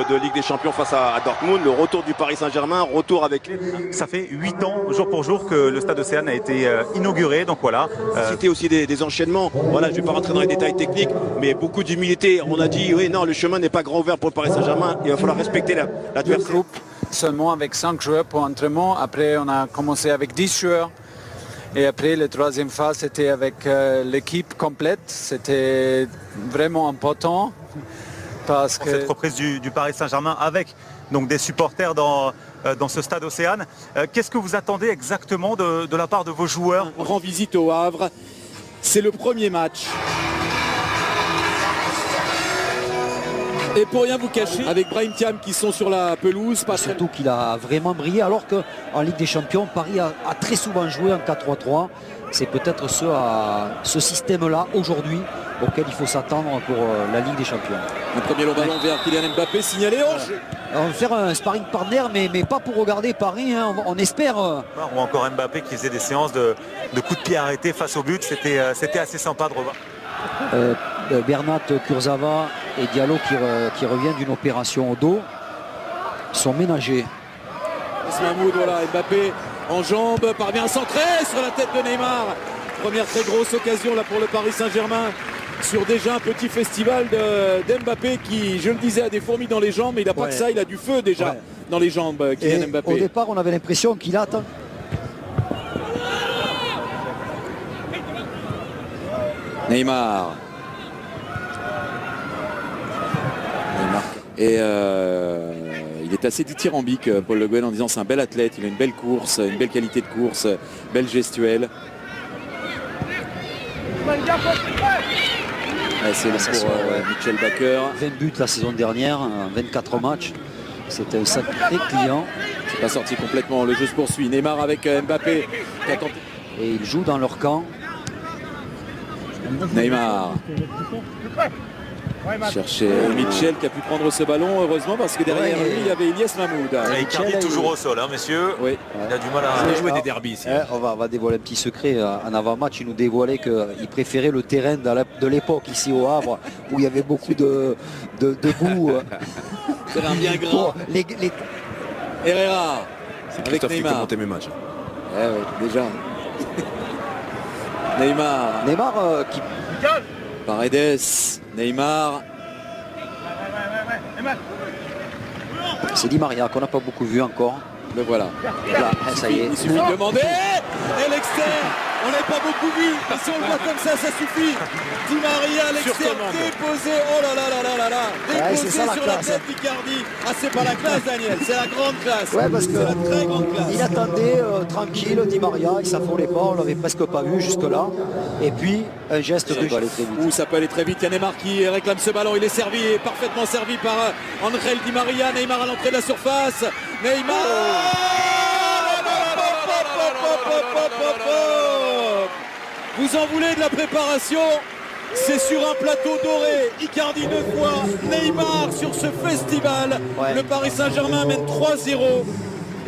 de Ligue des Champions face à Dortmund, le retour du Paris Saint-Germain, retour avec... Ça fait 8 ans, jour pour jour, que le stade Océane a été inauguré, donc voilà. C'était aussi des enchaînements, voilà, je ne vais pas rentrer dans les détails techniques, mais beaucoup d'humilité. On a dit, oui, non, le chemin n'est pas grand ouvert pour le Paris Saint-Germain, il va falloir respecter l'adversaire. Le groupe seulement avec 5 joueurs pour entraînement, après on a commencé avec 10 joueurs. Et après, la troisième phase, c'était avec l'équipe complète. C'était vraiment important. Parce que... Cette reprise du Paris Saint-Germain avec donc, des supporters dans ce stade Océane. Qu'est-ce que vous attendez exactement de la part de vos joueurs? On rend visite au Havre. C'est le premier match. Et pour rien vous cacher, avec Brahim Thiam qui sont sur la pelouse. Surtout qu'il a vraiment brillé, alors qu'en Ligue des Champions, Paris a très souvent joué en 4-3-3. C'est peut-être ce système-là, aujourd'hui, auquel il faut s'attendre pour la Ligue des Champions. Un premier long ballon vers Kylian Mbappé, signalé hors jeu. On va faire un sparring partner, mais pas pour regarder Paris, hein. On espère. Ou encore Mbappé qui faisait des séances de coups de pied arrêtés face au but. C'était assez sympa de revoir. Bernat, Kurzawa et Diallo qui reviennent d'une opération au dos sont ménagés. Mahmoud, voilà, Mbappé en jambes, parvient à centrer sur la tête de Neymar. Première très grosse occasion là pour le Paris Saint-Germain sur déjà un petit festival d'Mbappé qui, je le disais, a des fourmis dans les jambes, mais il n'a pas que ça, il a du feu déjà dans les jambes, Kylian Mbappé. Au départ, on avait l'impression qu'il attend. Neymar. Et il est assez dithyrambique, Paul Le Guen, en disant c'est un bel athlète, il a une belle course, une belle qualité de course, belle gestuelle. C'est le pour Mitchell Baker. 20 buts la saison dernière, 24 matchs. C'était un sacré client. C'est pas sorti complètement, le jeu se poursuit. Neymar avec Mbappé. Et ils jouent dans leur camp. Neymar. Chercher Mitchell qui a pu prendre ce ballon, heureusement, parce que derrière lui, il y avait Ilyes Mahmoud. Icardi est toujours au sol, hein, messieurs. Oui. Il a du mal à jouer des derbies ici. On va dévoiler un petit secret. En avant-match, il nous dévoilait qu'il préférait le terrain de l'époque ici au Havre, où il y avait beaucoup de boue. Terrain bien grand. Herrera. C'est Christophe qui commentait mes matchs. Déjà. Neymar qui... Paredes, Neymar. C'est Di Maria qu'on n'a pas beaucoup vu encore. Le voilà. Là, ça y est. Il suffit de demander. Et l'externe, on n'a pas beaucoup vu. Mais si on le voit comme ça suffit. Di Maria, l'externe déposé. Oh là là là là là là. Déposé sur la tête d'Icardi. Ah, c'est pas la classe, Daniel. C'est la grande classe. Ouais, parce que c'est la très grande classe. Il attendait tranquille, Di Maria. Il s'affolait pas. On l'avait presque pas vu jusque-là. Et puis, un geste de aller très vite. Ça peut aller très vite. Il y a Neymar qui réclame ce ballon. Il est servi, et parfaitement servi par Angel Di Maria. Neymar à l'entrée de la surface. Neymar. Vous en voulez de la préparation? C'est sur un plateau doré. Icardi 2 fois, Neymar sur ce festival. Le Paris Saint-Germain mène 3-0.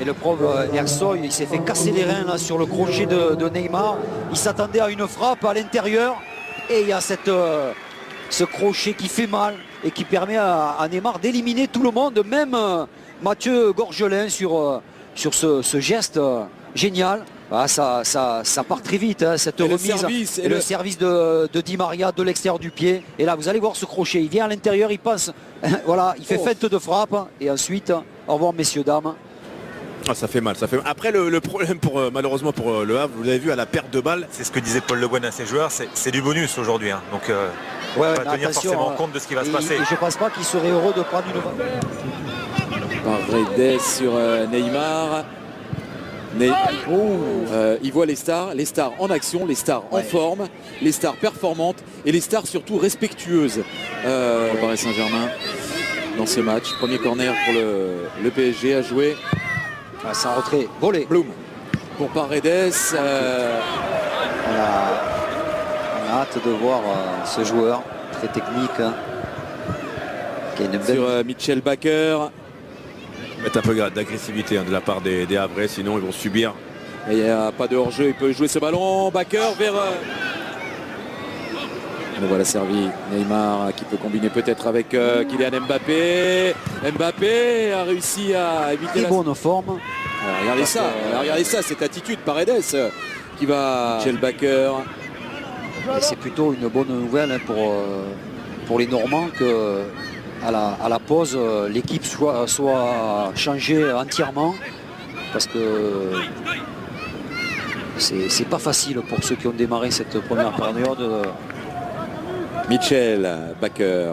Et le pauvre Ersoy, il s'est fait casser les reins là, sur le crochet de Neymar. Il s'attendait à une frappe à l'intérieur. Et il y a ce crochet qui fait mal et qui permet à Neymar d'éliminer tout le monde. Même Mathieu Gorgelin sur ce geste génial. Ah, ça part très vite, hein, cette remise et le service de Di Maria de l'extérieur du pied. Et là, vous allez voir ce crochet. Il vient à l'intérieur, il passe. Voilà, il fait feinte de frappe. Et ensuite, au revoir, messieurs, dames. Ah, ça fait mal, ça fait mal. Après, le problème, malheureusement pour le Havre, vous l'avez vu à la perte de balle. C'est ce que disait Paul Le Guen à ses joueurs, c'est du bonus aujourd'hui. Hein. Donc, on va tenir forcément compte de ce qui va se passer. Et je ne pense pas qu'il serait heureux de prendre une balle. Paredes sur Neymar. Il voit les stars en action, les stars en forme, les stars performantes et les stars surtout respectueuses au Paris Saint-Germain dans ce match. Premier corner pour le PSG à jouer. Sans retrait, volé. Blum pour Paredes. On a hâte de voir ce joueur très technique. Hein, qui a une belle... Sur Mitchell Baker. Mettre un peu d'agressivité de la part des Havrais, sinon ils vont subir. Il n'y a pas de hors-jeu, il peut jouer ce ballon. Baker vers Le voilà servi. Neymar qui peut combiner peut-être avec Kylian Mbappé. Mbappé a réussi à éviter Très bonne forme. Regardez ça, cette attitude Paredes qui va Michel Baker. Et c'est plutôt une bonne nouvelle hein, pour les Normands que à la pause l'équipe soit changée entièrement parce que c'est pas facile pour ceux qui ont démarré cette première période. Michel Baker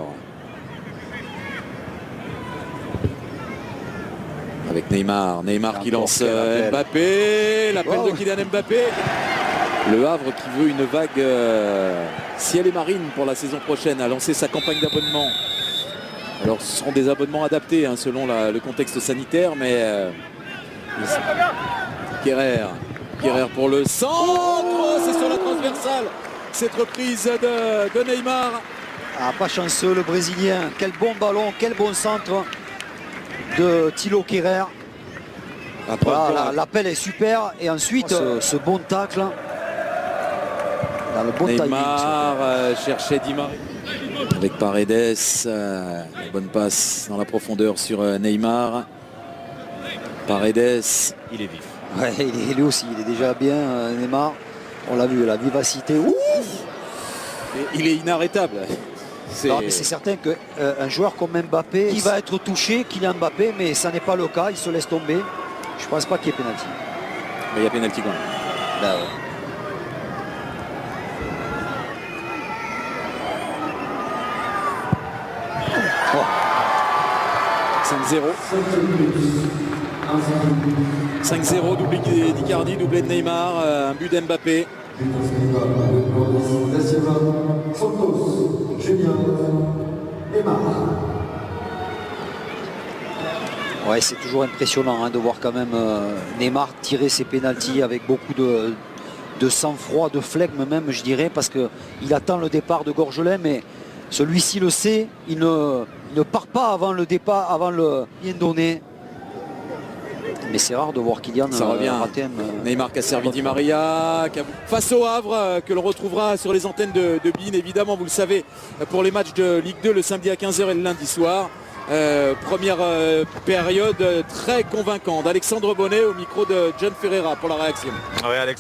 avec Neymar qui lance Mbappé, l'appel de Kylian Mbappé. Le Havre qui veut une vague ciel et marine pour la saison prochaine, a lancé sa campagne d'abonnement. Alors ce seront des abonnements adaptés hein, selon le contexte sanitaire, mais Kerrer pour le centre, c'est sur la transversale cette reprise de Neymar. Ah, pas chanceux le Brésilien, quel bon ballon, quel bon centre de Thilo Kerrer. Voilà, l'appel est super et ensuite ce bon tacle dans le bon Neymar timing. Cherchait Di Maria avec Paredes, la bonne passe dans la profondeur sur Neymar. Paredes, il est vif. Ouais, lui aussi, il est déjà bien Neymar. On l'a vu, la vivacité. Ouf, il est inarrêtable. c'est certain qu'un joueur comme Mbappé, qui va être touché, Kylian Mbappé, mais ça n'est pas le cas, il se laisse tomber. Je ne pense pas qu'il y ait pénalty. Mais il y a pénalty quand même. Ben ouais. Oh. 5-0. 5-0, doublé d'Icardi, doublé de Neymar, un but d'Mbappé. Ouais, c'est toujours impressionnant hein, de voir quand même Neymar tirer ses pénaltys avec beaucoup de sang-froid, de flegme même, je dirais, parce qu'il attend le départ de Gorgelin, mais celui-ci le sait, il ne part pas avant le départ, avant le bien donné. Mais c'est rare de voir Kylian rater Neymar qui a servi Di Maria face au Havre, que l'on retrouvera sur les antennes de BeIN, évidemment, vous le savez, pour les matchs de Ligue 2 le samedi à 15h et le lundi soir. Première période très convaincante. Alexandre Bonnet au micro de John Ferreira pour la réaction. Ouais, Alexandre.